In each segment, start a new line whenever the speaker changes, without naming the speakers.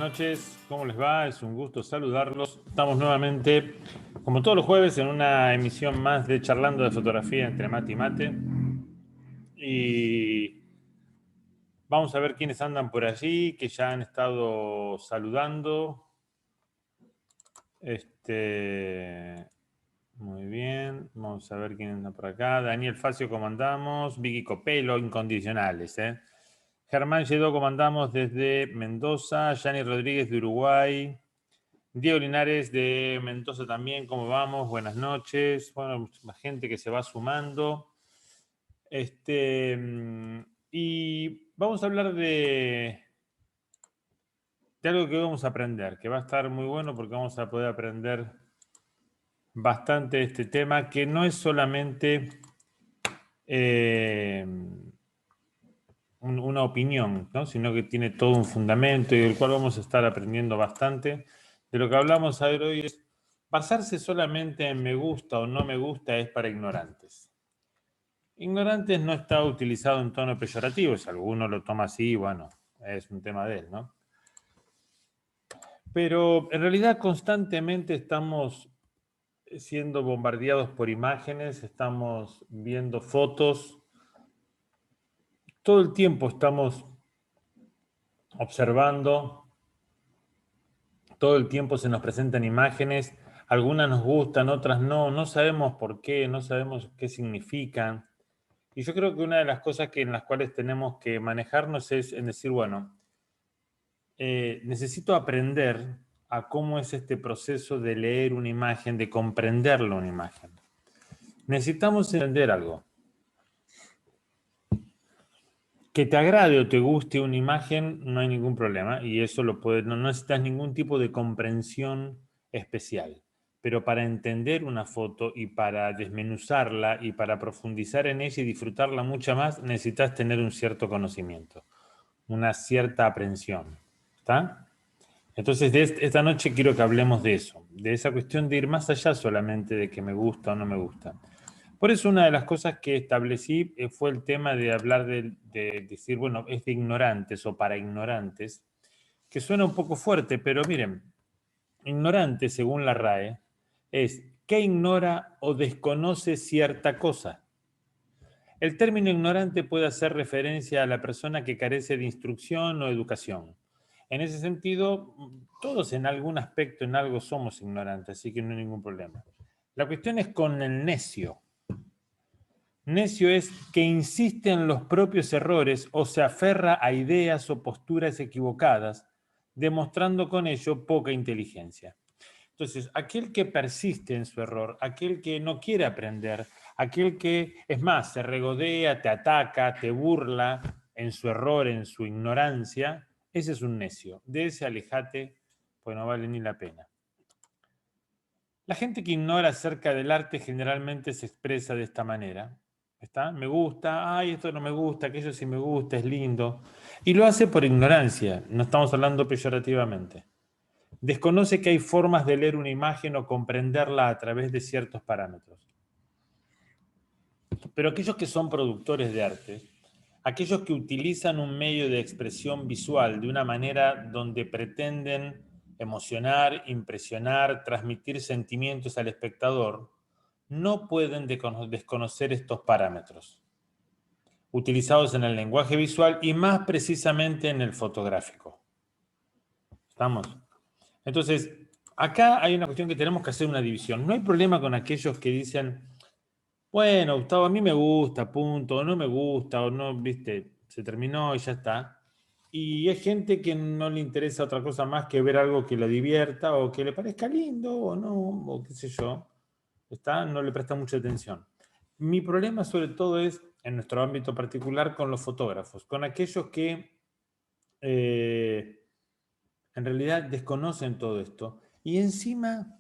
noches, ¿cómo les va? Es un gusto saludarlos. Estamos nuevamente, como todos los jueves, en una emisión más de Charlando de Fotografía entre Mate y Mate. Y vamos a ver quiénes andan por allí, que ya han estado saludando. Muy bien, vamos a ver quién anda por acá. Daniel Facio, ¿cómo andamos? Vicky Copelo, incondicionales, ¿eh? Germán Lledó, comandamos desde Mendoza. Yani Rodríguez de Uruguay. Diego Linares de Mendoza también, ¿cómo vamos? Buenas noches. Bueno, mucha gente que se va sumando. Y vamos a hablar de algo que vamos a aprender, que va a estar muy bueno porque vamos a poder aprender bastante de este tema, que no es solamente una opinión, ¿no? Sino que tiene todo un fundamento y del cual vamos a estar aprendiendo bastante. De lo que hablamos hoy es basarse solamente en me gusta o no me gusta es para ignorantes. Ignorantes no está utilizado en tono peyorativo, si alguno lo toma así, bueno, es un tema de él, ¿no? Pero en realidad constantemente estamos siendo bombardeados por imágenes, estamos viendo fotos, todo el tiempo estamos observando, todo el tiempo se nos presentan imágenes, algunas nos gustan, otras no, no sabemos por qué, no sabemos qué significan. Y yo creo que una de las cosas en las cuales tenemos que manejarnos es en decir, bueno, necesito aprender a cómo es este proceso de leer una imagen, de comprenderlo una imagen. Necesitamos entender algo. Que te agrade o te guste una imagen, no hay ningún problema y eso no necesitas ningún tipo de comprensión especial. Pero para entender una foto y para desmenuzarla y para profundizar en ella y disfrutarla mucho más, necesitas tener un cierto conocimiento, una cierta aprehensión. ¿Está? Entonces, esta noche quiero que hablemos de eso, de esa cuestión de ir más allá solamente de que me gusta o no me gusta. Por eso una de las cosas que establecí fue el tema de hablar de decir, bueno, es de ignorantes o para ignorantes, que suena un poco fuerte, pero miren, ignorante, según la RAE, es que ignora o desconoce cierta cosa. El término ignorante puede hacer referencia a la persona que carece de instrucción o educación. En ese sentido, todos en algún aspecto, en algo somos ignorantes, así que no hay ningún problema. La cuestión es con el necio. Necio es que insiste en los propios errores o se aferra a ideas o posturas equivocadas, demostrando con ello poca inteligencia. Entonces, aquel que persiste en su error, aquel que no quiere aprender, aquel que, es más, se regodea, te ataca, te burla en su error, en su ignorancia, ese es un necio. De ese alejate, pues no vale ni la pena. La gente que ignora acerca del arte generalmente se expresa de esta manera. ¿Está? Me gusta, ay, esto no me gusta, aquello sí me gusta, es lindo. Y lo hace por ignorancia, no estamos hablando peyorativamente. Desconoce que hay formas de leer una imagen o comprenderla a través de ciertos parámetros. Pero aquellos que son productores de arte, aquellos que utilizan un medio de expresión visual de una manera donde pretenden emocionar, impresionar, transmitir sentimientos al espectador, no pueden desconocer estos parámetros utilizados en el lenguaje visual y más precisamente en el fotográfico. ¿Estamos? Entonces, acá hay una cuestión que tenemos que hacer una división. No hay problema con aquellos que dicen, bueno, Gustavo, a mí me gusta, punto, o no me gusta, o no, viste, se terminó y ya está. Y hay gente que no le interesa otra cosa más que ver algo que lo divierta o que le parezca lindo o no, o qué sé yo. ¿Está? No le presta mucha atención. Mi problema sobre todo es, en nuestro ámbito particular, con los fotógrafos, con aquellos que en realidad desconocen todo esto y encima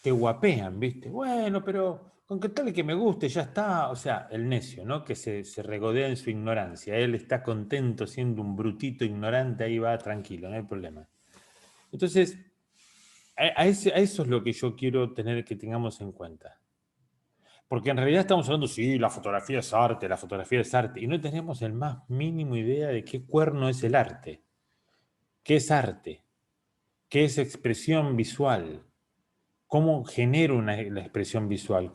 te guapean, ¿viste? Bueno, pero con que tal que me guste, ya está. O sea, el necio, ¿no? Que se regodea en su ignorancia. Él está contento siendo un brutito ignorante, ahí va tranquilo, no hay problema. Entonces, a eso es lo que yo quiero tener que tengamos en cuenta. Porque en realidad estamos hablando, sí, la fotografía es arte, la fotografía es arte, y no tenemos el más mínimo idea de qué cuerno es el arte. ¿Qué es arte? ¿Qué es expresión visual? ¿Cómo genero la expresión visual?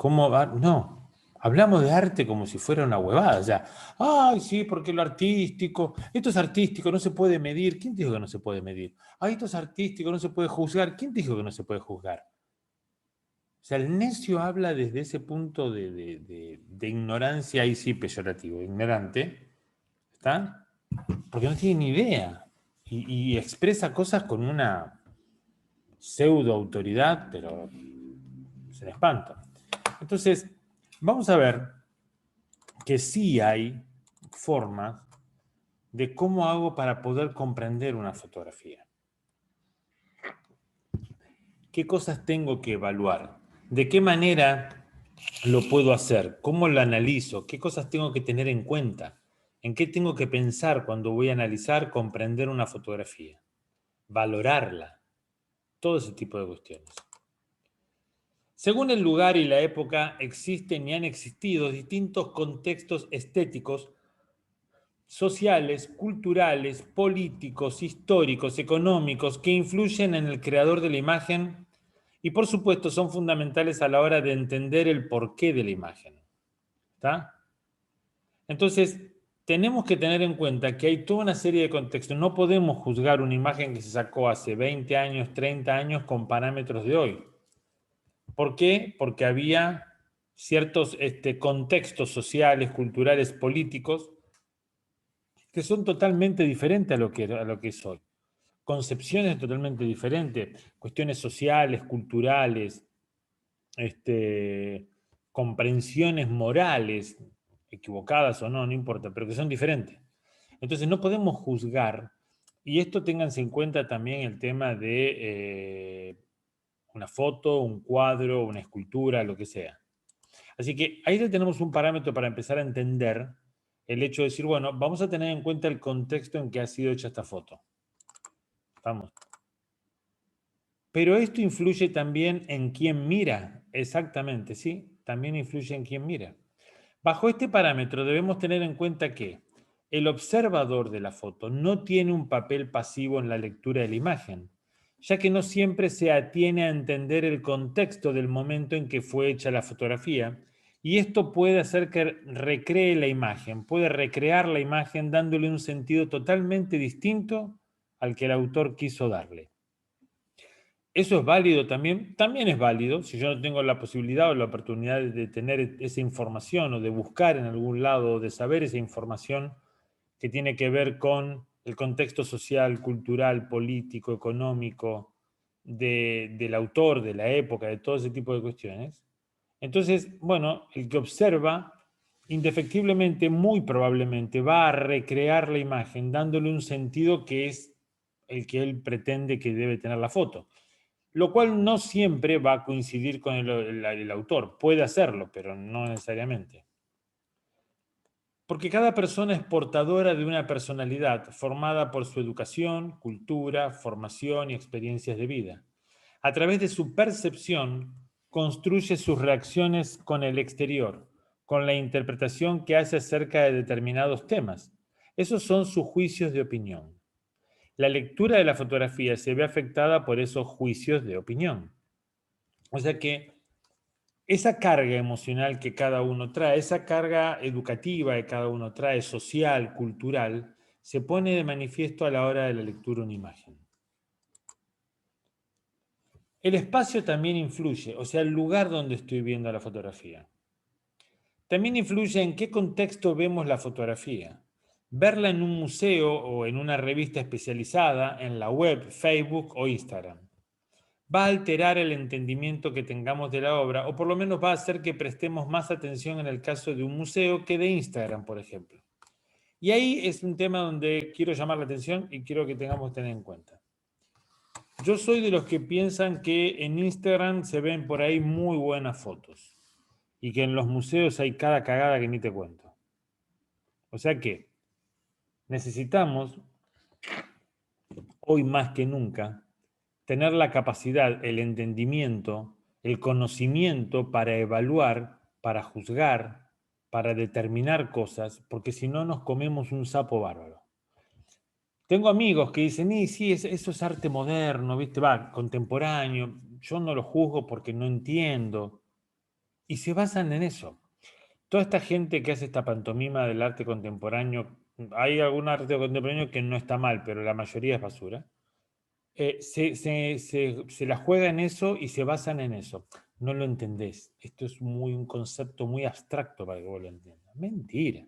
No, hablamos de arte como si fuera una huevada ya. Ay, sí, porque lo artístico, esto es artístico, no se puede medir. ¿Quién dijo que no se puede medir? Ay, esto es artístico, no se puede juzgar. ¿Quién dijo que no se puede juzgar? O sea, el necio habla desde ese punto de ignorancia, ahí sí peyorativo, ignorante, ¿está? Porque no tiene ni idea y expresa cosas con una pseudo autoridad, pero se le espanta. Entonces, vamos a ver que sí hay formas de cómo hago para poder comprender una fotografía. ¿Qué cosas tengo que evaluar? ¿De qué manera lo puedo hacer? ¿Cómo lo analizo? ¿Qué cosas tengo que tener en cuenta? ¿En qué tengo que pensar cuando voy a analizar, comprender una fotografía? Valorarla. Todo ese tipo de cuestiones. Según el lugar y la época, existen y han existido distintos contextos estéticos, sociales, culturales, políticos, históricos, económicos, que influyen en el creador de la imagen y, por supuesto, son fundamentales a la hora de entender el porqué de la imagen. ¿Está? Entonces, tenemos que tener en cuenta que hay toda una serie de contextos. No podemos juzgar una imagen que se sacó hace 20 años, 30 años con parámetros de hoy. ¿Por qué? Porque había ciertos contextos sociales, culturales, políticos, que son totalmente diferentes a lo que es hoy. Concepciones totalmente diferentes, cuestiones sociales, culturales, comprensiones morales, equivocadas o no, no importa, pero que son diferentes. Entonces no podemos juzgar, y esto ténganse en cuenta también el tema de una foto, un cuadro, una escultura, lo que sea. Así que ahí ya tenemos un parámetro para empezar a entender el hecho de decir, bueno, vamos a tener en cuenta el contexto en que ha sido hecha esta foto. Vamos. Pero esto influye también en quién mira, exactamente, ¿sí? También influye en quién mira. Bajo este parámetro debemos tener en cuenta que el observador de la foto no tiene un papel pasivo en la lectura de la imagen, ya que no siempre se atiene a entender el contexto del momento en que fue hecha la fotografía, y esto puede hacer que recree la imagen, puede recrear la imagen dándole un sentido totalmente distinto al que el autor quiso darle. Eso es válido también, también es válido si yo no tengo la posibilidad o la oportunidad de tener esa información o de buscar en algún lado o de saber esa información que tiene que ver con el contexto social, cultural, político, económico del autor, de la época, de todo ese tipo de cuestiones. Entonces, bueno, el que observa, indefectiblemente, muy probablemente, va a recrear la imagen dándole un sentido que es el que él pretende que debe tener la foto, lo cual no siempre va a coincidir con el autor. Puede hacerlo, pero no necesariamente. Porque cada persona es portadora de una personalidad formada por su educación, cultura, formación y experiencias de vida. A través de su percepción, construye sus reacciones con el exterior, con la interpretación que hace acerca de determinados temas. Esos son sus juicios de opinión. La lectura de la fotografía se ve afectada por esos juicios de opinión. O sea que esa carga emocional que cada uno trae, esa carga educativa que cada uno trae, social, cultural, se pone de manifiesto a la hora de la lectura de una imagen. El espacio también influye, o sea, el lugar donde estoy viendo la fotografía. También influye en qué contexto vemos la fotografía. Verla en un museo o en una revista especializada, en la web, Facebook o Instagram, va a alterar el entendimiento que tengamos de la obra, o por lo menos va a hacer que prestemos más atención en el caso de un museo que de Instagram, por ejemplo. Y ahí es un tema donde quiero llamar la atención y quiero que tengamos que tener en cuenta. Yo soy de los que piensan que en Instagram se ven por ahí muy buenas fotos y que en los museos hay cada cagada que ni te cuento. O sea que necesitamos, hoy más que nunca, tener la capacidad, el entendimiento, el conocimiento para evaluar, para juzgar, para determinar cosas, porque si no nos comemos un sapo bárbaro. Tengo amigos que dicen, y sí, eso es arte moderno, ¿viste? Va, contemporáneo. Yo no lo juzgo porque no entiendo. Y se basan en eso. Toda esta gente que hace esta pantomima del arte contemporáneo, hay algún arte contemporáneo que no está mal, pero la mayoría es basura. Se la juega en eso y se basan en eso. No lo entendés. Esto es un concepto muy abstracto para que vos lo entiendas. Mentira.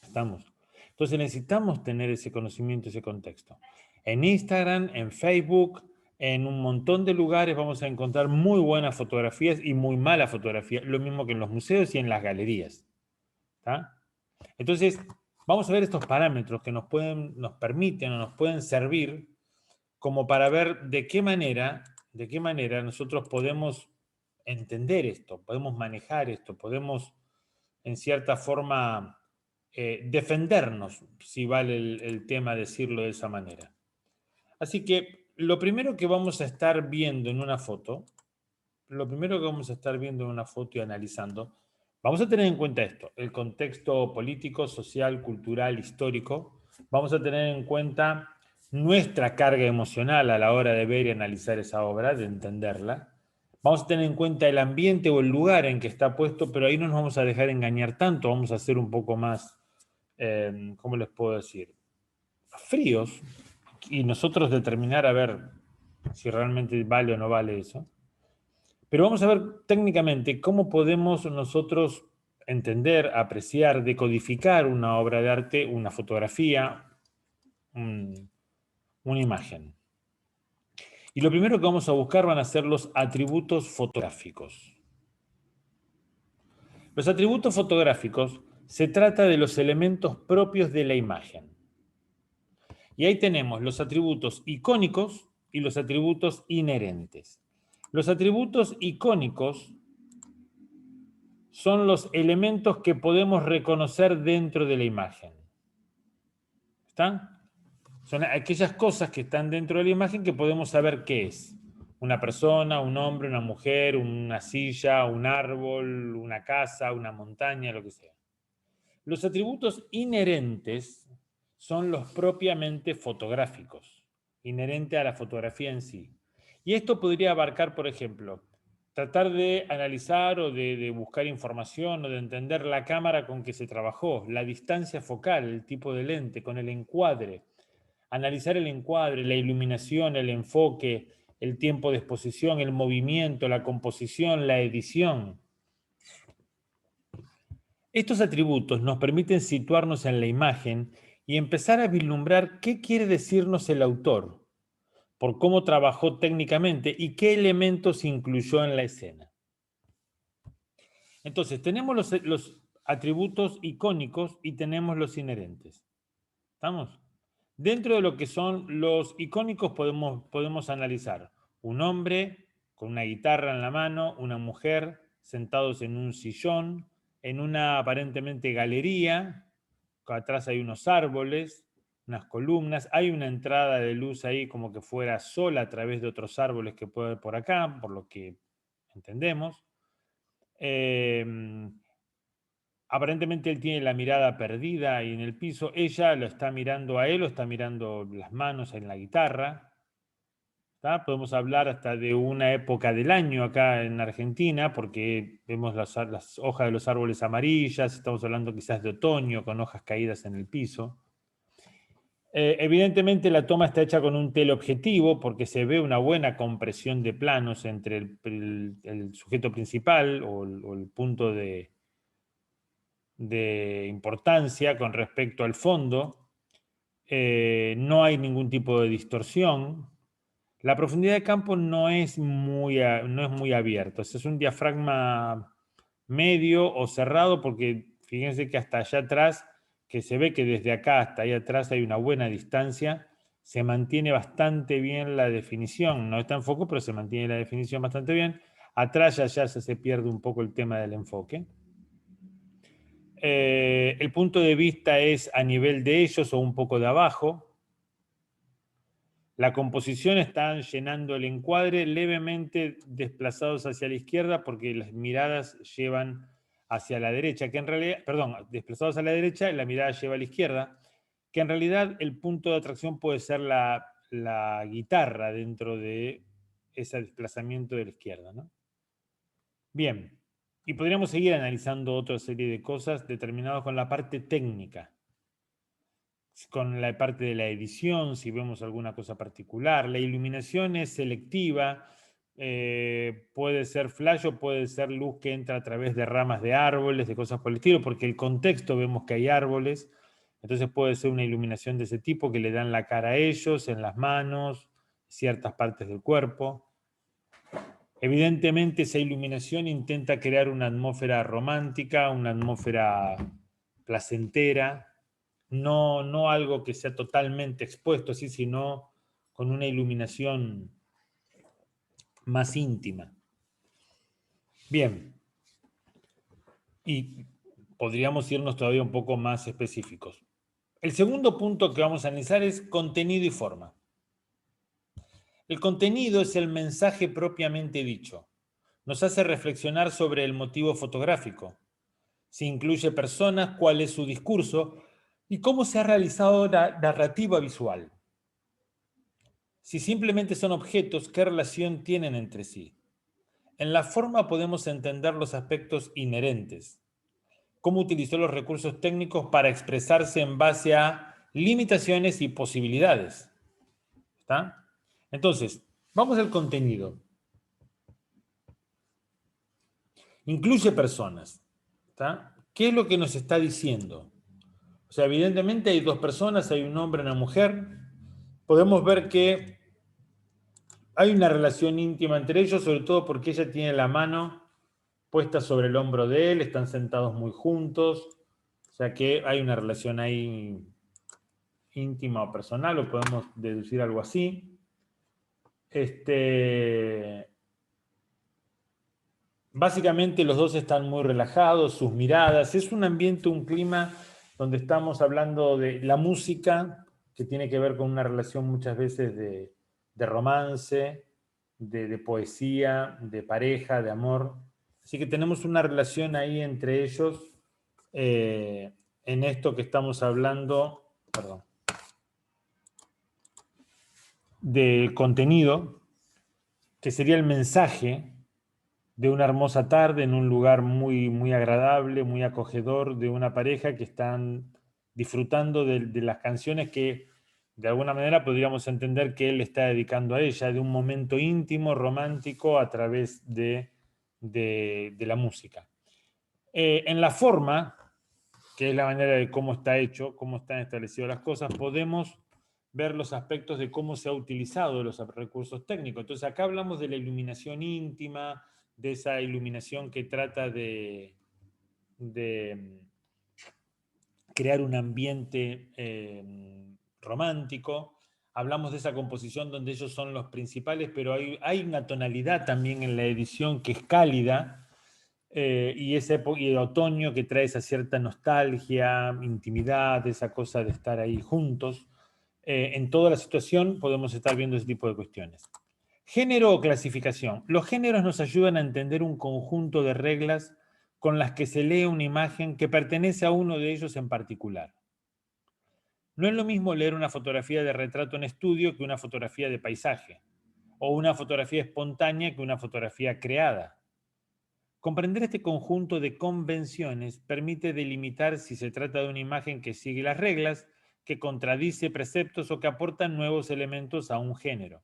Estamos. Entonces necesitamos tener ese conocimiento, ese contexto. En Instagram, en Facebook, en un montón de lugares vamos a encontrar muy buenas fotografías y muy malas fotografías, lo mismo que en los museos y en las galerías. ¿Tá? Entonces, vamos a ver estos parámetros que nos permiten o nos pueden servir como para ver de qué manera nosotros podemos entender esto, podemos manejar esto, podemos en cierta forma defendernos, si vale el tema decirlo de esa manera. Así que lo primero que vamos a estar viendo en una foto, lo primero que vamos a estar viendo en una foto y analizando, vamos a tener en cuenta esto, el contexto político, social, cultural, histórico. Vamos a tener en cuenta nuestra carga emocional a la hora de ver y analizar esa obra, de entenderla. Vamos a tener en cuenta el ambiente o el lugar en que está puesto, pero ahí no nos vamos a dejar engañar tanto, vamos a ser un poco más, ¿cómo les puedo decir? Fríos y nosotros determinar a ver si realmente vale o no vale eso. Pero vamos a ver técnicamente cómo podemos nosotros entender, apreciar, decodificar una obra de arte, una fotografía, una imagen. Y lo primero que vamos a buscar van a ser los atributos fotográficos. Los atributos fotográficos se trata de los elementos propios de la imagen. Y ahí tenemos los atributos icónicos y los atributos inherentes. Los atributos icónicos son los elementos que podemos reconocer dentro de la imagen. ¿Están? Son aquellas cosas que están dentro de la imagen que podemos saber qué es. Una persona, un hombre, una mujer, una silla, un árbol, una casa, una montaña, lo que sea. Los atributos inherentes son los propiamente fotográficos, inherente a la fotografía en sí. Y esto podría abarcar, por ejemplo, tratar de analizar o de buscar información o de entender la cámara con que se trabajó, la distancia focal, el tipo de lente, con el encuadre, analizar el encuadre, la iluminación, el enfoque, el tiempo de exposición, el movimiento, la composición, la edición. Estos atributos nos permiten situarnos en la imagen y empezar a vislumbrar qué quiere decirnos el autor, por cómo trabajó técnicamente y qué elementos incluyó en la escena. Entonces, tenemos los atributos icónicos y tenemos los inherentes. ¿Estamos? Dentro de lo que son los icónicos podemos analizar un hombre con una guitarra en la mano, una mujer sentados en un sillón, en una aparentemente galería, atrás hay unos árboles, unas columnas, hay una entrada de luz ahí como que fuera sola a través de otros árboles que puede haber por acá, por lo que entendemos. Eh, Aparentemente él tiene la mirada perdida ahí en el piso, ella lo está mirando a él o está mirando las manos en la guitarra. ¿Tá? Podemos hablar hasta de una época del año acá en Argentina, porque vemos las hojas de los árboles amarillas, estamos hablando quizás de otoño con hojas caídas en el piso. Evidentemente la toma está hecha con un teleobjetivo porque se ve una buena compresión de planos entre el sujeto principal o el punto de importancia con respecto al fondo. No hay ningún tipo de distorsión. La profundidad de campo no es no es muy abierta. Es un diafragma medio o cerrado porque fíjense que hasta allá atrás, que se ve que desde acá hasta ahí atrás hay una buena distancia, se mantiene bastante bien la definición. No está en foco, pero se mantiene la definición bastante bien. Atrás ya se pierde un poco el tema del enfoque. El punto de vista es a nivel de ellos o un poco de abajo. La composición están llenando el encuadre levemente desplazados hacia la izquierda porque las miradas llevan hacia la derecha, que en realidad, perdón, desplazados a la derecha, la mirada lleva a la izquierda, que en realidad el punto de atracción puede ser la guitarra dentro de ese desplazamiento de la izquierda, ¿no? Bien, y podríamos seguir analizando otra serie de cosas determinadas con la parte técnica, con la parte de la edición, si vemos alguna cosa particular. La iluminación es selectiva, puede ser flash o puede ser luz que entra a través de ramas de árboles, de cosas por el estilo, porque el contexto vemos que hay árboles, entonces puede ser una iluminación de ese tipo que le dan la cara a ellos, en las manos, ciertas partes del cuerpo. Evidentemente esa iluminación intenta crear una atmósfera romántica, una atmósfera placentera, no algo que sea totalmente expuesto así, sino con una iluminación más íntima. Bien, y podríamos irnos todavía un poco más específicos. El segundo punto que vamos a analizar es contenido y forma. El contenido es el mensaje propiamente dicho. Nos hace reflexionar sobre el motivo fotográfico. Si incluye personas, cuál es su discurso y cómo se ha realizado la narrativa visual. Si simplemente son objetos, ¿qué relación tienen entre sí? En la forma podemos entender los aspectos inherentes. Cómo utilizó los recursos técnicos para expresarse en base a limitaciones y posibilidades. ¿Está? Entonces, vamos al contenido. Incluye personas. ¿Está? ¿Qué es lo que nos está diciendo? O sea, evidentemente hay dos personas, hay un hombre y una mujer. Podemos ver que hay una relación íntima entre ellos, sobre todo porque ella tiene la mano puesta sobre el hombro de él, están sentados muy juntos, o sea que hay una relación ahí íntima o personal, o podemos deducir algo así. Básicamente los dos están muy relajados, sus miradas, es un ambiente, un clima donde estamos hablando de la música, que tiene que ver con una relación muchas veces de romance, de poesía, de pareja, de amor. Así que tenemos una relación ahí entre ellos en esto que estamos hablando, perdón, del contenido, que sería el mensaje de una hermosa tarde en un lugar muy, muy agradable, muy acogedor, de una pareja que están disfrutando de las canciones que de alguna manera podríamos entender que él está dedicando a ella, de un momento íntimo, romántico a través de la música. En la forma, que es la manera de cómo está hecho, cómo están establecidas las cosas, podemos ver los aspectos de cómo se ha utilizado los recursos técnicos. Entonces acá hablamos de la iluminación íntima, de esa iluminación que trata de crear un ambiente romántico. Hablamos de esa composición donde ellos son los principales, pero hay una tonalidad también en la edición que es cálida, y el otoño que trae esa cierta nostalgia, intimidad, esa cosa de estar ahí juntos. En toda la situación podemos estar viendo ese tipo de cuestiones. Género o clasificación. Los géneros nos ayudan a entender un conjunto de reglas con las que se lee una imagen que pertenece a uno de ellos en particular. No es lo mismo leer una fotografía de retrato en estudio que una fotografía de paisaje, o una fotografía espontánea que una fotografía creada. Comprender este conjunto de convenciones permite delimitar si se trata de una imagen que sigue las reglas, que contradice preceptos o que aporta nuevos elementos a un género.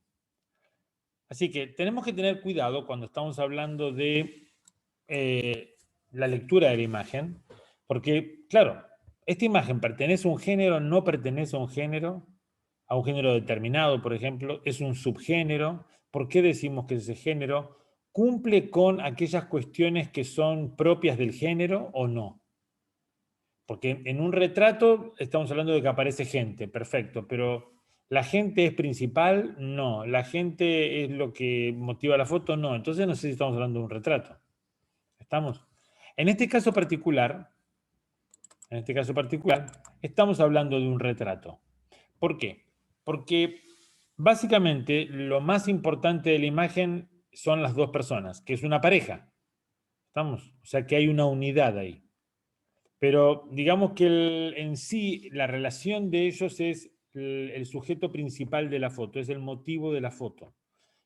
Así que tenemos que tener cuidado cuando estamos hablando de la lectura de la imagen, porque, claro, esta imagen pertenece a un género, no pertenece a un género determinado, por ejemplo, es un subgénero. ¿Por qué decimos que ese género cumple con aquellas cuestiones que son propias del género o no? Porque en un retrato estamos hablando de que aparece gente, perfecto, pero ¿la gente es principal? No. ¿La gente es lo que motiva la foto? No. Entonces no sé si estamos hablando de un retrato. ¿Estamos? En este caso particular, estamos hablando de un retrato. ¿Por qué? Porque básicamente lo más importante de la imagen son las dos personas, que es una pareja. ¿Estamos? O sea que hay una unidad ahí. Pero digamos que en sí la relación de ellos es el sujeto principal de la foto, es el motivo de la foto.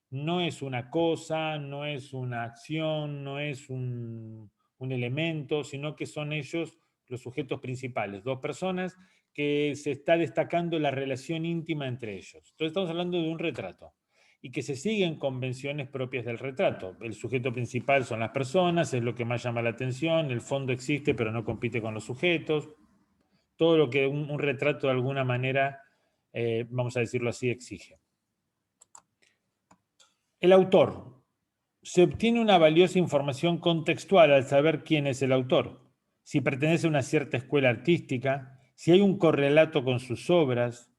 No es una cosa, no es una acción, no es un elemento, sino que son ellos los sujetos principales, dos personas que se está destacando la relación íntima entre ellos. Entonces estamos hablando de un retrato y que se siguen convenciones propias del retrato. El sujeto principal son las personas, es lo que más llama la atención, el fondo existe pero no compite con los sujetos, todo lo que un retrato de alguna manera, vamos a decirlo así, exige. El autor. Se obtiene una valiosa información contextual al saber quién es el autor, si pertenece a una cierta escuela artística, si hay un correlato con sus obras,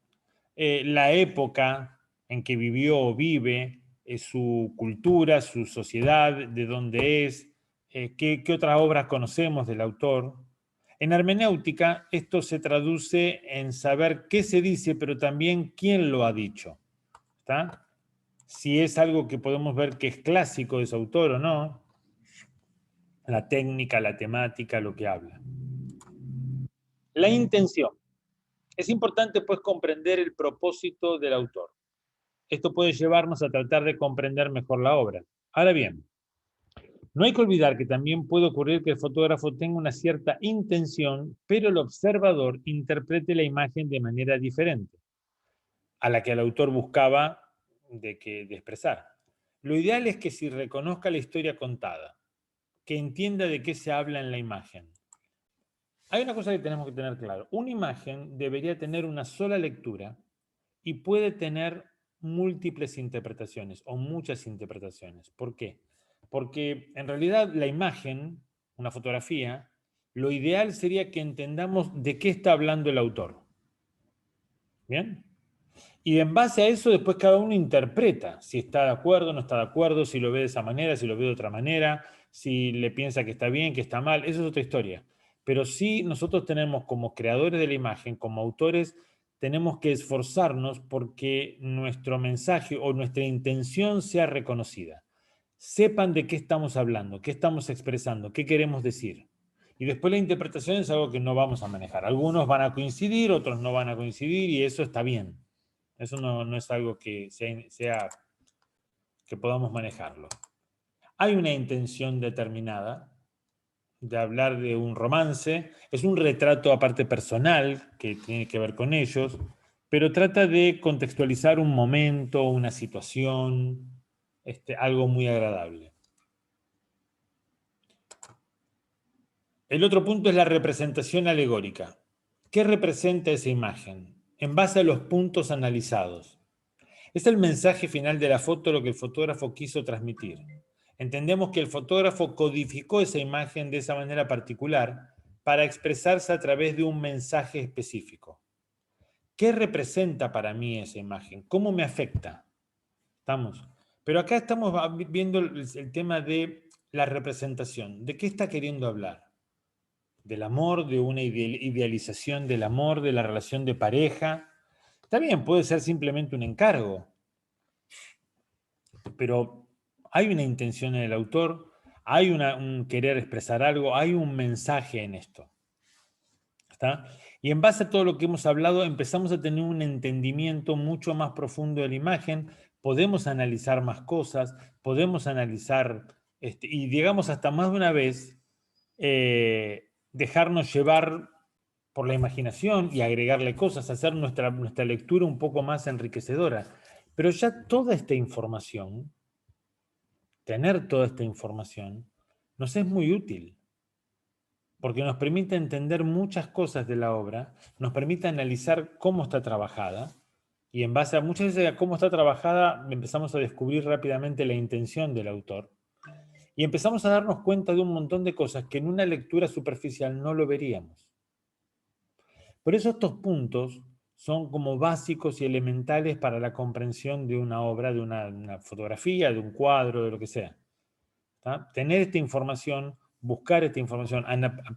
la época en que vivió o vive, su cultura, su sociedad, de dónde es, qué otras obras conocemos del autor. En hermenéutica, esto se traduce en saber qué se dice, pero también quién lo ha dicho. ¿Está? Si es algo que podemos ver que es clásico de ese autor o no, la técnica, la temática, lo que habla. La intención. Es importante pues comprender el propósito del autor. Esto puede llevarnos a tratar de comprender mejor la obra. Ahora bien, no hay que olvidar que también puede ocurrir que el fotógrafo tenga una cierta intención, pero el observador interprete la imagen de manera diferente a la que el autor buscaba de expresar. Lo ideal es que si reconozca la historia contada, que entienda de qué se habla en la imagen. Hay una cosa que tenemos que tener claro. Una imagen debería tener una sola lectura y puede tener múltiples interpretaciones o muchas interpretaciones. ¿Por qué? Porque en realidad la imagen, una fotografía, lo ideal sería que entendamos de qué está hablando el autor. ¿Bien? Y en base a eso después cada uno interpreta si está de acuerdo, no está de acuerdo, si lo ve de esa manera, si lo ve de otra manera, si le piensa que está bien, que está mal, eso es otra historia. Pero sí nosotros tenemos como creadores de la imagen, como autores, tenemos que esforzarnos porque nuestro mensaje o nuestra intención sea reconocida. Sepan de qué estamos hablando, qué estamos expresando, qué queremos decir. Y después la interpretación es algo que no vamos a manejar. Algunos van a coincidir, otros no van a coincidir y eso está bien. Eso no es algo que que podamos manejarlo. Hay una intención determinada de hablar de un romance, es un retrato aparte personal que tiene que ver con ellos, pero trata de contextualizar un momento, una situación, algo muy agradable. El otro punto es la representación alegórica. ¿Qué representa esa imagen? En base a los puntos analizados. Es el mensaje final de la foto lo que el fotógrafo quiso transmitir. Entendemos que el fotógrafo codificó esa imagen de esa manera particular para expresarse a través de un mensaje específico. ¿Qué representa para mí esa imagen? ¿Cómo me afecta? ¿Estamos? Pero acá estamos viendo el tema de la representación. ¿De qué está queriendo hablar? Del amor, de una idealización del amor, de la relación de pareja. Está bien, puede ser simplemente un encargo, pero hay una intención en el autor, hay un querer expresar algo, hay un mensaje en esto. ¿Está? Y en base a todo lo que hemos hablado, empezamos a tener un entendimiento mucho más profundo de la imagen, podemos analizar más cosas, podemos analizar, y digamos hasta más de una vez, dejarnos llevar por la imaginación y agregarle cosas, hacer nuestra lectura un poco más enriquecedora. Pero ya toda esta información, tener toda esta información, nos es muy útil, porque nos permite entender muchas cosas de la obra, nos permite analizar cómo está trabajada, y en base a muchas veces a cómo está trabajada, empezamos a descubrir rápidamente la intención del autor, y empezamos a darnos cuenta de un montón de cosas que en una lectura superficial no lo veríamos. Por eso estos puntos son como básicos y elementales para la comprensión de una obra, de una fotografía, de un cuadro, de lo que sea. ¿Tá? Tener esta información, buscar esta información,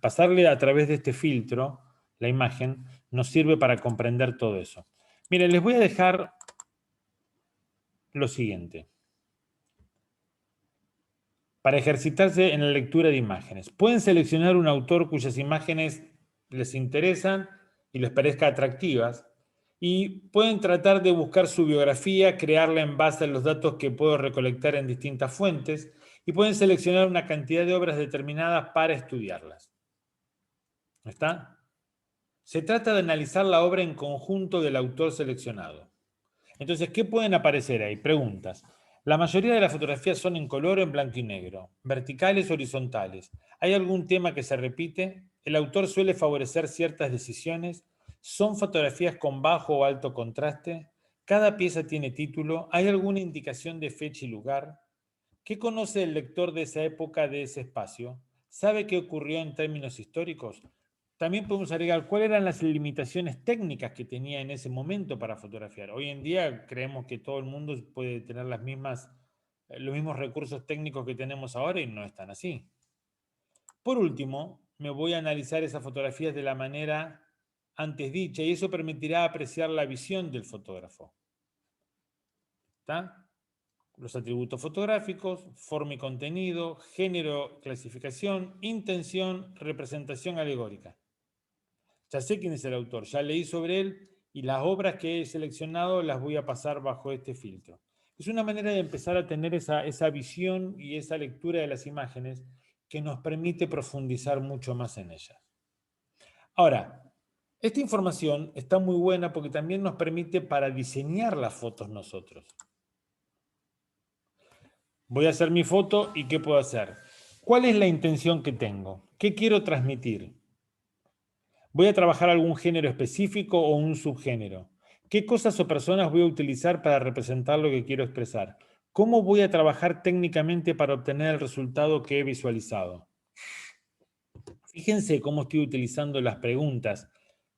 pasarle a través de este filtro, la imagen, nos sirve para comprender todo eso. Miren, les voy a dejar lo siguiente. Para ejercitarse en la lectura de imágenes. Pueden seleccionar un autor cuyas imágenes les interesan y les parezca atractivas. Y pueden tratar de buscar su biografía, crearla en base a los datos que puedo recolectar en distintas fuentes y pueden seleccionar una cantidad de obras determinadas para estudiarlas. ¿Está? Se trata de analizar la obra en conjunto del autor seleccionado. Entonces, ¿qué pueden aparecer ahí? Preguntas. La mayoría de las fotografías son en color o en blanco y negro, verticales o horizontales. ¿Hay algún tema que se repite? ¿El autor suele favorecer ciertas decisiones? ¿Son fotografías con bajo o alto contraste? ¿Cada pieza tiene título? ¿Hay alguna indicación de fecha y lugar? ¿Qué conoce el lector de esa época, de ese espacio? ¿Sabe qué ocurrió en términos históricos? También podemos agregar cuáles eran las limitaciones técnicas que tenía en ese momento para fotografiar. Hoy en día creemos que todo el mundo puede tener los mismos recursos técnicos que tenemos ahora y no es tan así. Por último, me voy a analizar esas fotografías de la manera antes dicha y eso permitirá apreciar la visión del fotógrafo. ¿Está? Los atributos fotográficos, forma y contenido, género, clasificación, intención, representación alegórica. Ya sé quién es el autor, ya leí sobre él y las obras que he seleccionado las voy a pasar bajo este filtro. Es una manera de empezar a tener esa visión y esa lectura de las imágenes que nos permite profundizar mucho más en ellas. Ahora, esta información está muy buena porque también nos permite para diseñar las fotos nosotros. Voy a hacer mi foto y ¿qué puedo hacer? ¿Cuál es la intención que tengo? ¿Qué quiero transmitir? ¿Voy a trabajar algún género específico o un subgénero? ¿Qué cosas o personas voy a utilizar para representar lo que quiero expresar? ¿Cómo voy a trabajar técnicamente para obtener el resultado que he visualizado? Fíjense cómo estoy utilizando las preguntas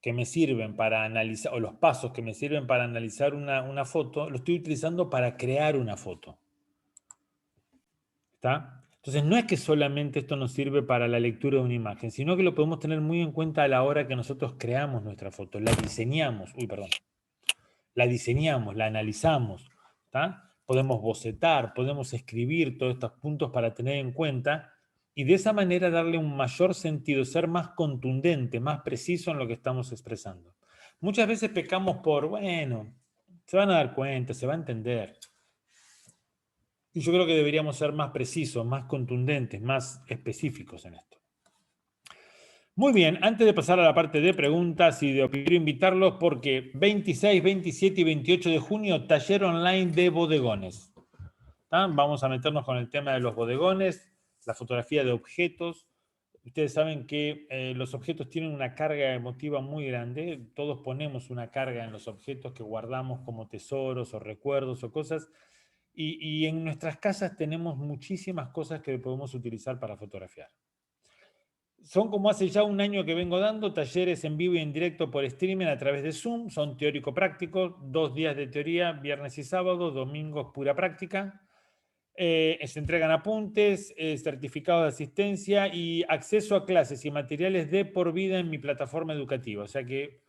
que me sirven para analizar, o los pasos que me sirven para analizar una foto, lo estoy utilizando para crear una foto. ¿Está? Entonces, no es que solamente esto nos sirve para la lectura de una imagen, sino que lo podemos tener muy en cuenta a la hora que nosotros creamos nuestra foto, la diseñamos, la analizamos, ¿está? Podemos bocetar, podemos escribir todos estos puntos para tener en cuenta y de esa manera darle un mayor sentido, ser más contundente, más preciso en lo que estamos expresando. Muchas veces pecamos por, bueno, se van a dar cuenta, se va a entender. Y yo creo que deberíamos ser más precisos, más contundentes, más específicos en esto. Muy bien, antes de pasar a la parte de preguntas y de opinión, quiero invitarlos porque 26, 27 y 28 de junio, taller online de bodegones. ¿Ah? Vamos a meternos con el tema de los bodegones, la fotografía de objetos. Ustedes saben que los objetos tienen una carga emotiva muy grande. Todos ponemos una carga en los objetos que guardamos como tesoros o recuerdos o cosas. Y en nuestras casas tenemos muchísimas cosas que podemos utilizar para fotografiar. Son como hace ya un año que vengo dando talleres en vivo y en directo por streaming a través de Zoom. Son teórico-prácticos, 2 días de teoría, viernes y sábado, domingos pura práctica. Se entregan apuntes, certificado de asistencia y acceso a clases y materiales de por vida en mi plataforma educativa. O sea que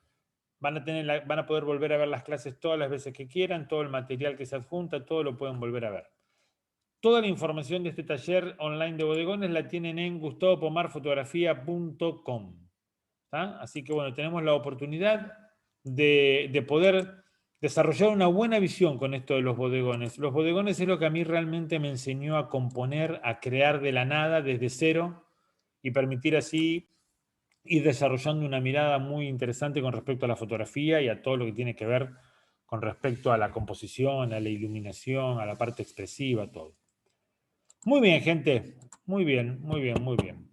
van a poder volver a ver las clases todas las veces que quieran, todo el material que se adjunta, todo lo pueden volver a ver. Toda la información de este taller online de bodegones la tienen en gustavopomarfotografía.com. Así que bueno, tenemos la oportunidad de poder desarrollar una buena visión con esto de los bodegones. Los bodegones es lo que a mí realmente me enseñó a componer, a crear de la nada, desde cero, y permitir así ir desarrollando una mirada muy interesante con respecto a la fotografía y a todo lo que tiene que ver con respecto a la composición, a la iluminación, a la parte expresiva, todo. Muy bien, gente. Muy bien, muy bien, muy bien.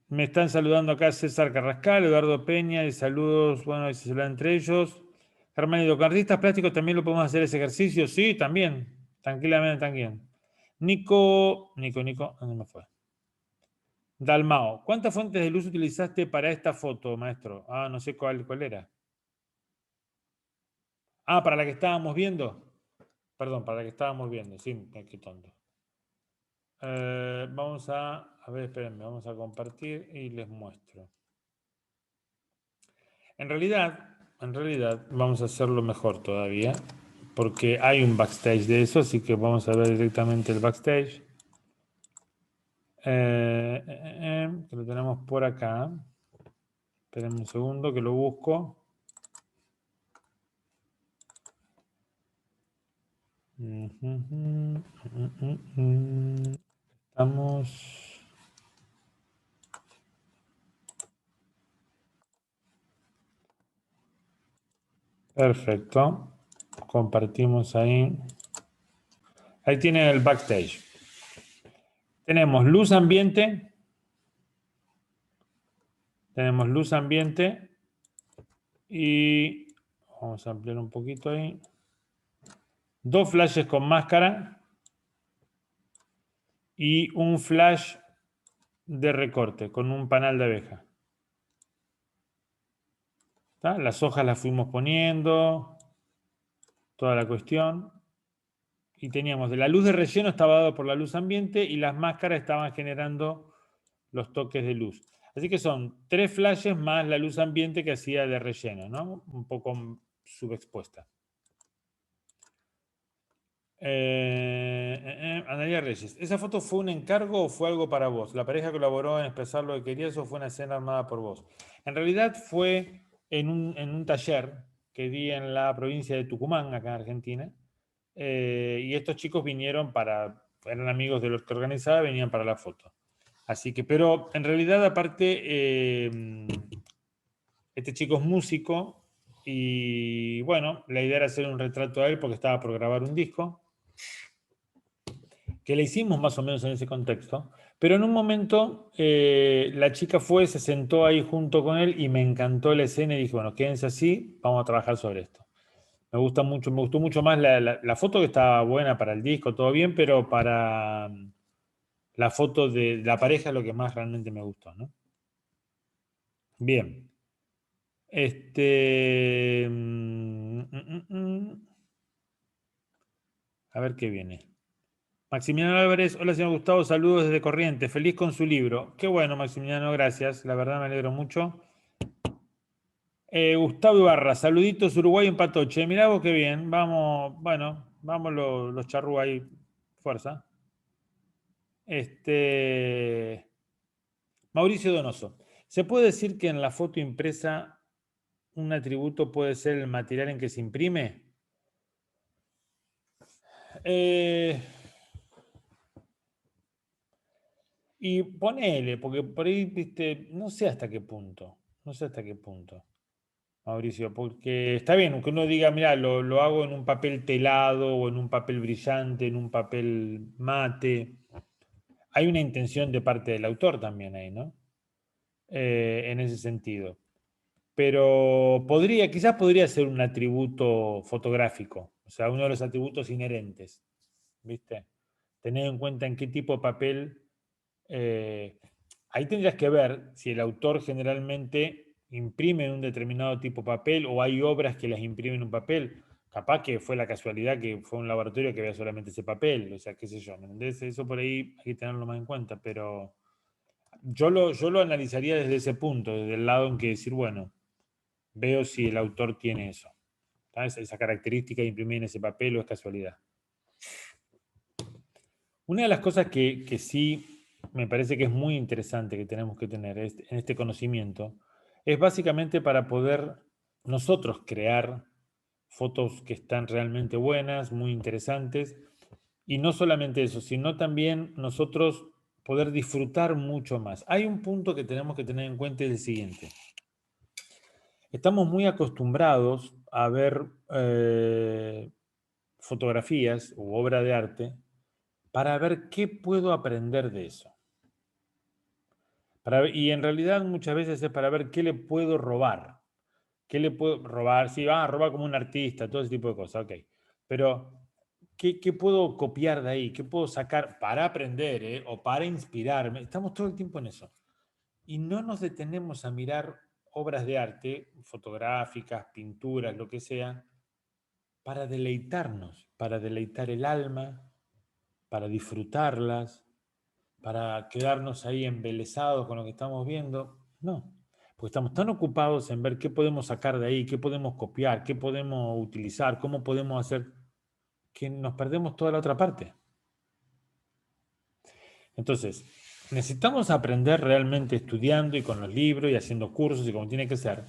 Me están saludando acá César Carrascal, Eduardo Peña, y saludos, bueno, se saludan entre ellos. Germán, ¿y artistas plásticos también lo podemos hacer ese ejercicio? Sí, también. Tranquilamente, también. Nico, ¿dónde me fue? Dalmao, ¿cuántas fuentes de luz utilizaste para esta foto, maestro? Ah, no sé cuál era. Ah, para la que estábamos viendo. Perdón, para la que estábamos viendo. Sí, qué tonto. Vamos a ver, espérenme, vamos a compartir y les muestro. En realidad, vamos a hacerlo mejor todavía, porque hay un backstage de eso, así que vamos a ver directamente el backstage. Que lo tenemos por acá. Esperen un segundo que lo busco. Estamos... Perfecto. Compartimos ahí. Ahí tiene el backstage. Tenemos luz ambiente. Tenemos luz ambiente. Y vamos a ampliar un poquito ahí. Dos flashes con máscara. Y un flash de recorte con un panal de abeja. ¿Tá? Las hojas las fuimos poniendo. Toda la cuestión. Y teníamos de la luz de relleno estaba dado por la luz ambiente y las máscaras estaban generando los toques de luz. Así que son 3 flashes más la luz ambiente que hacía de relleno, ¿no? Un poco subexpuesta. Analia Reyes, ¿esa foto fue un encargo o fue algo para vos? ¿La pareja colaboró en expresar lo que querías o fue una escena armada por vos? En realidad fue en un taller que di en la provincia de Tucumán, acá en Argentina, y estos chicos vinieron eran amigos de los que organizaba, venían para la foto. Así que, pero en realidad aparte, este chico es músico y bueno, la idea era hacer un retrato a él porque estaba por grabar un disco, que le hicimos más o menos en ese contexto, pero en un momento la chica fue, se sentó ahí junto con él y me encantó la escena y dije, bueno, quédense así, vamos a trabajar sobre esto. Me gusta mucho, me gustó mucho más la foto que estaba buena para el disco, todo bien, pero para la foto de la pareja es lo que más realmente me gustó, ¿no? Bien. A ver qué viene. Maximiliano Álvarez, hola señor Gustavo, saludos desde Corrientes, feliz con su libro. Qué bueno, Maximiliano, gracias, la verdad me alegro mucho. Gustavo Ibarra, saluditos, Uruguay en Patoche. Mirá vos qué bien, vamos, bueno, vamos los charrúa ahí, fuerza. Mauricio Donoso, ¿se puede decir que en la foto impresa un atributo puede ser el material en que se imprime? Eh, y ponele, porque por ahí, viste, no sé hasta qué punto, no sé hasta qué punto, Mauricio, porque está bien, aunque uno diga, mira, lo hago en un papel telado o en un papel brillante, en un papel mate, hay una intención de parte del autor también ahí, ¿no? En ese sentido. Pero quizás podría ser un atributo fotográfico, o sea, uno de los atributos inherentes, ¿viste? Tener en cuenta en qué tipo de papel. eh, Ahí tendrías que ver si el autor generalmente imprime en un determinado tipo de papel o hay obras que las imprimen en un papel. Capaz que fue la casualidad que fue un laboratorio que vea solamente ese papel, o sea, qué sé yo, ¿me entendés? Eso por ahí hay que tenerlo más en cuenta, pero yo lo analizaría desde ese punto, desde el lado en que decir, bueno, veo si el autor tiene eso, ¿sabes? Esa característica de imprimir en ese papel o es casualidad. Una de las cosas que sí me parece que es muy interesante que tenemos que tener en este conocimiento es básicamente para poder nosotros crear fotos que están realmente buenas, muy interesantes, y no solamente eso, sino también nosotros poder disfrutar mucho más. Hay un punto que tenemos que tener en cuenta y es el siguiente. Estamos muy acostumbrados a ver fotografías u obra de arte para ver qué puedo aprender de eso. Y en realidad muchas veces es para ver qué le puedo robar. ¿Qué le puedo robar? Sí, van a robar como un artista, todo ese tipo de cosas, ok. Pero, ¿qué puedo copiar de ahí? ¿Qué puedo sacar para aprender, o para inspirarme? Estamos todo el tiempo en eso. Y no nos detenemos a mirar obras de arte, fotográficas, pinturas, lo que sea, para deleitarnos, para deleitar el alma, para disfrutarlas, para quedarnos ahí embelesados con lo que estamos viendo. No, porque estamos tan ocupados en ver qué podemos sacar de ahí, qué podemos copiar, qué podemos utilizar, cómo podemos hacer, que nos perdemos toda la otra parte. Entonces, necesitamos aprender realmente estudiando y con los libros y haciendo cursos y como tiene que ser.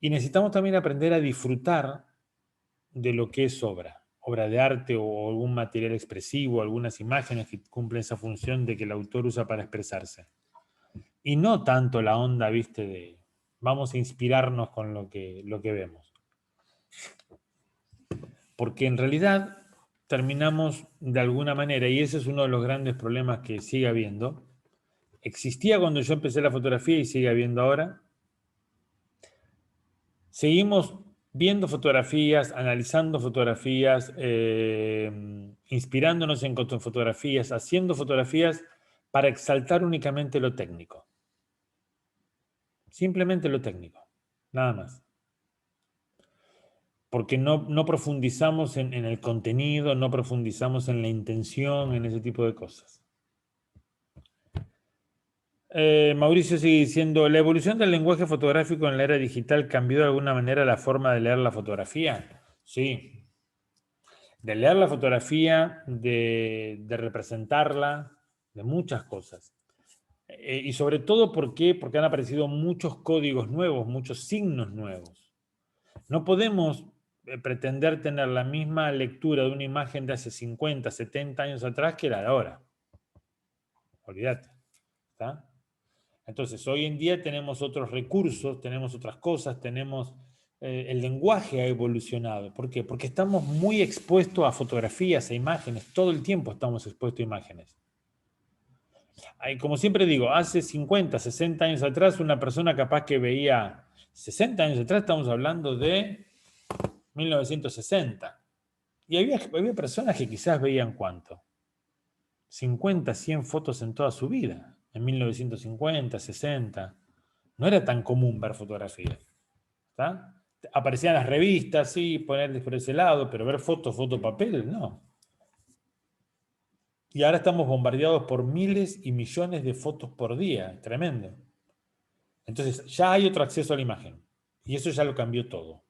Y necesitamos también aprender a disfrutar de lo que es obra de arte o algún material expresivo, algunas imágenes que cumplen esa función de que el autor usa para expresarse. Y no tanto la onda, viste, de vamos a inspirarnos con lo que vemos. Porque en realidad terminamos de alguna manera, y ese es uno de los grandes problemas que sigue habiendo, existía cuando yo empecé la fotografía y sigue habiendo ahora, seguimos viendo fotografías, analizando fotografías, inspirándonos en fotografías, haciendo fotografías para exaltar únicamente lo técnico. Simplemente lo técnico, nada más. Porque no profundizamos en el contenido, no profundizamos en la intención, en ese tipo de cosas. Mauricio sigue diciendo, ¿la evolución del lenguaje fotográfico en la era digital cambió de alguna manera la forma de leer la fotografía? Sí, de leer la fotografía, de representarla, de muchas cosas. Y sobre todo porque han aparecido muchos códigos nuevos, muchos signos nuevos. No podemos pretender tener la misma lectura de una imagen de hace 50, 70 años atrás que la de ahora. Olvídate. ¿Está? Entonces, hoy en día tenemos otros recursos, tenemos otras cosas, tenemos... el lenguaje ha evolucionado. ¿Por qué? Porque estamos muy expuestos a fotografías, a imágenes. Todo el tiempo estamos expuestos a imágenes. Como siempre digo, hace 50, 60 años atrás, una persona capaz que veía... 60 años atrás estamos hablando de 1960. Y había personas que quizás veían ¿cuánto? 50, 100 fotos en toda su vida. En 1950, 60. No era tan común ver fotografías. ¿Está? Aparecían las revistas, sí, ponerles por ese lado, pero ver fotos, papel, no. Y ahora estamos bombardeados por miles y millones de fotos por día. Tremendo. Entonces, ya hay otro acceso a la imagen. Y eso ya lo cambió todo.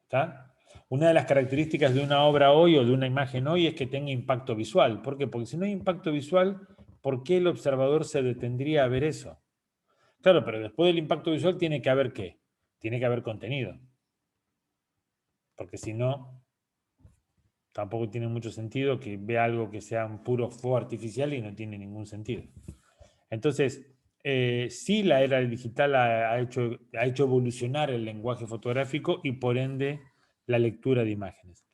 ¿Está? Una de las características de una obra hoy o de una imagen hoy es que tenga impacto visual. ¿Por qué? Porque si no hay impacto visual, ¿por qué el observador se detendría a ver eso? Claro, pero después del impacto visual tiene que haber ¿qué? Tiene que haber contenido. Porque si no, tampoco tiene mucho sentido que vea algo que sea un puro fuego artificial y no tiene ningún sentido. Entonces, sí, la era digital ha hecho evolucionar el lenguaje fotográfico y por ende la lectura de imágenes.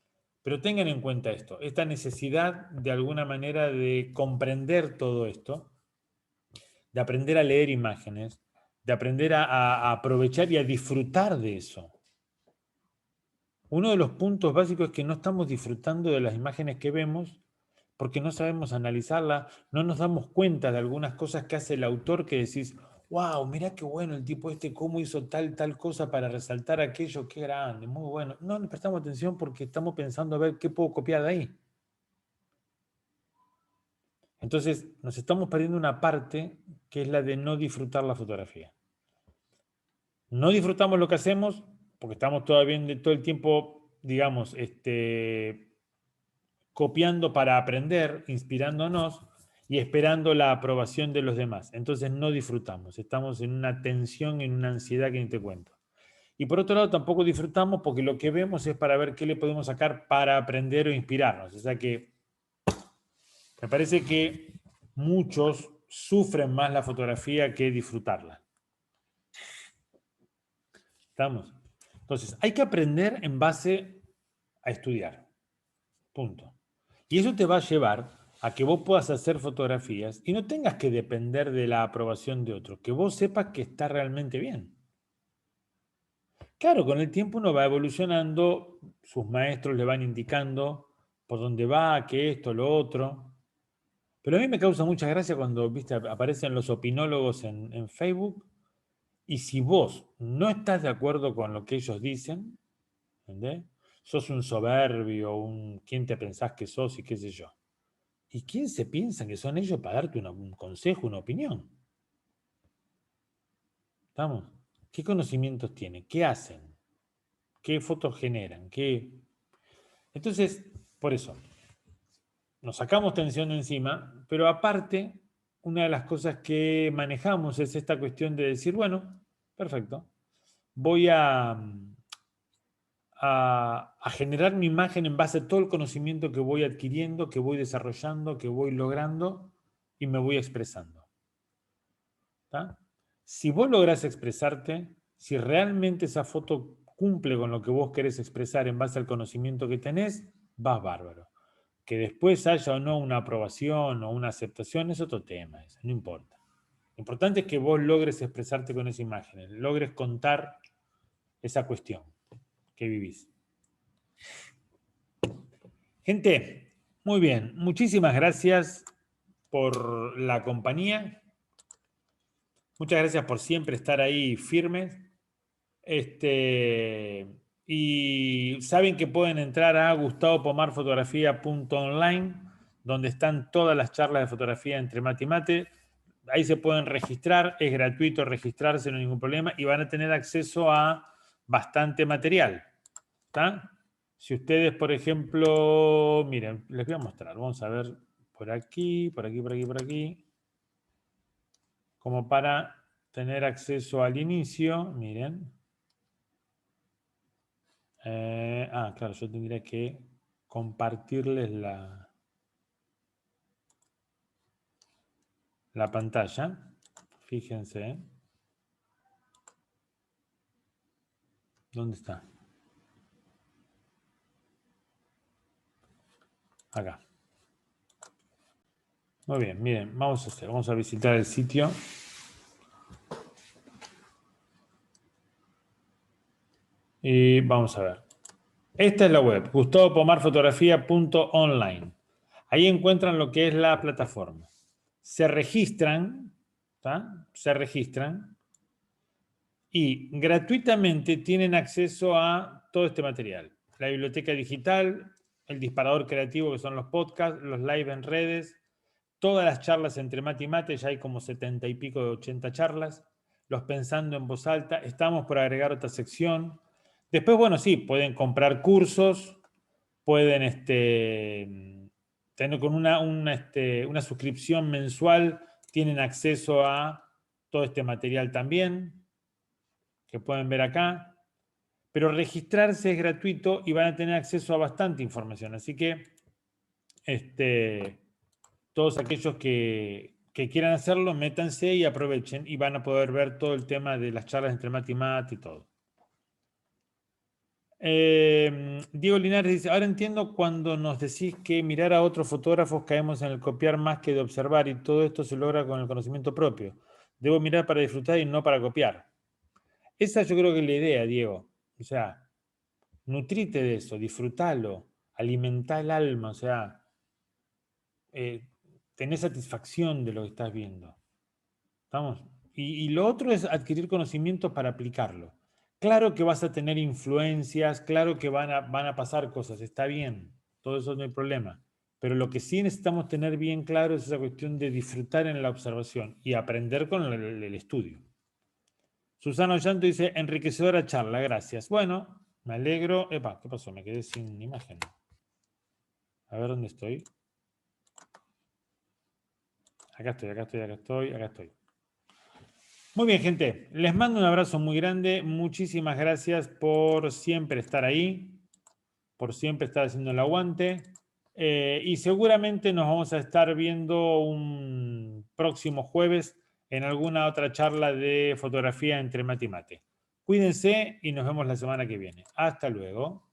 Pero tengan en cuenta esto, esta necesidad de alguna manera de comprender todo esto, de aprender a leer imágenes, de aprender a aprovechar y a disfrutar de eso. Uno de los puntos básicos es que no estamos disfrutando de las imágenes que vemos porque no sabemos analizarla, no nos damos cuenta de algunas cosas que hace el autor que decís, wow, mirá qué bueno el tipo este, cómo hizo tal cosa para resaltar aquello, qué grande, muy bueno. No le prestamos atención porque estamos pensando a ver qué puedo copiar de ahí. Entonces nos estamos perdiendo una parte que es la de no disfrutar la fotografía. No disfrutamos lo que hacemos porque estamos todavía todo el tiempo, digamos, copiando para aprender, inspirándonos y esperando la aprobación de los demás. Entonces no disfrutamos, estamos en una tensión, en una ansiedad que ni te cuento. Y por otro lado tampoco disfrutamos porque lo que vemos es para ver qué le podemos sacar para aprender o inspirarnos. O sea que me parece que muchos sufren más la fotografía que disfrutarla. ¿Estamos? Entonces, hay que aprender en base a estudiar. Punto. Y eso te va a llevar a que vos puedas hacer fotografías y no tengas que depender de la aprobación de otros, que vos sepas que está realmente bien. Claro, con el tiempo uno va evolucionando, sus maestros le van indicando por dónde va, qué esto, lo otro. Pero a mí me causa mucha gracia cuando, viste, aparecen los opinólogos en Facebook y si vos no estás de acuerdo con lo que ellos dicen, ¿entendés? Sos un soberbio, quién te pensás que sos y qué sé yo. ¿Y quién se piensa que son ellos para darte un consejo, una opinión? ¿Estamos? ¿Qué conocimientos tienen? ¿Qué hacen? ¿Qué fotos generan? Entonces, por eso, nos sacamos tensión de encima, pero aparte una de las cosas que manejamos es esta cuestión de decir, bueno, perfecto, voy a generar mi imagen en base a todo el conocimiento que voy adquiriendo, que voy desarrollando, que voy logrando y me voy expresando. ¿Tá? Si vos lográs expresarte, si realmente esa foto cumple con lo que vos querés expresar en base al conocimiento que tenés, vas bárbaro. Que después haya o no una aprobación o una aceptación es otro tema, eso, no importa. Lo importante es que vos logres expresarte con esa imagen, logres contar esa cuestión que vivís. Gente, muy bien. Muchísimas gracias por la compañía. Muchas gracias por siempre estar ahí firmes. Y saben que pueden entrar a gustavopomarfotografía.online, donde están todas las charlas de fotografía entre mate y mate. Ahí se pueden registrar, es gratuito registrarse, no hay ningún problema, y van a tener acceso a bastante material. ¿Está? Si ustedes, por ejemplo, miren, les voy a mostrar, vamos a ver por aquí, por aquí, por aquí, por aquí, como para tener acceso al inicio, miren. Claro, yo tendría que compartirles la pantalla. Fíjense. ¿Dónde está? Acá. Muy bien, miren, vamos a visitar el sitio. Y vamos a ver. Esta es la web, gustavopomarfotografía.online. Ahí encuentran lo que es la plataforma. Se registran, ¿tá? Se registran y gratuitamente tienen acceso a todo este material. La biblioteca digital, el disparador creativo que son los podcasts, los live en redes, todas las charlas entre mate y mate, ya hay como 70 y pico de 80 charlas, los pensando en voz alta, estamos por agregar otra sección. Después, bueno, sí, pueden comprar cursos, pueden tener con una suscripción mensual, tienen acceso a todo este material también, que pueden ver acá. Pero registrarse es gratuito y van a tener acceso a bastante información. Así que todos aquellos que quieran hacerlo, métanse y aprovechen y van a poder ver todo el tema de las charlas entre mate y mate y todo. Diego Linares dice, ahora entiendo cuando nos decís que mirar a otros fotógrafos caemos en el copiar más que de observar y todo esto se logra con el conocimiento propio. Debo mirar para disfrutar y no para copiar. Esa yo creo que es la idea, Diego. O sea, nutrite de eso, disfrutalo, alimentá el alma, o sea, tenés satisfacción de lo que estás viendo. ¿Estamos? Y lo otro es adquirir conocimientos para aplicarlo. Claro que vas a tener influencias, claro que van a pasar cosas, está bien, todo eso no hay problema. Pero lo que sí necesitamos tener bien claro es esa cuestión de disfrutar en la observación y aprender con el estudio. Susana Ollanto dice, enriquecedora charla, gracias. Bueno, me alegro. Epa, ¿qué pasó? Me quedé sin imagen. A ver dónde estoy. Acá estoy, acá estoy, acá estoy, acá estoy. Muy bien, gente. Les mando un abrazo muy grande. Muchísimas gracias por siempre estar ahí, por siempre estar haciendo el aguante. Y seguramente nos vamos a estar viendo un próximo jueves en alguna otra charla de fotografía entre mate y mate. Cuídense y nos vemos la semana que viene. Hasta luego.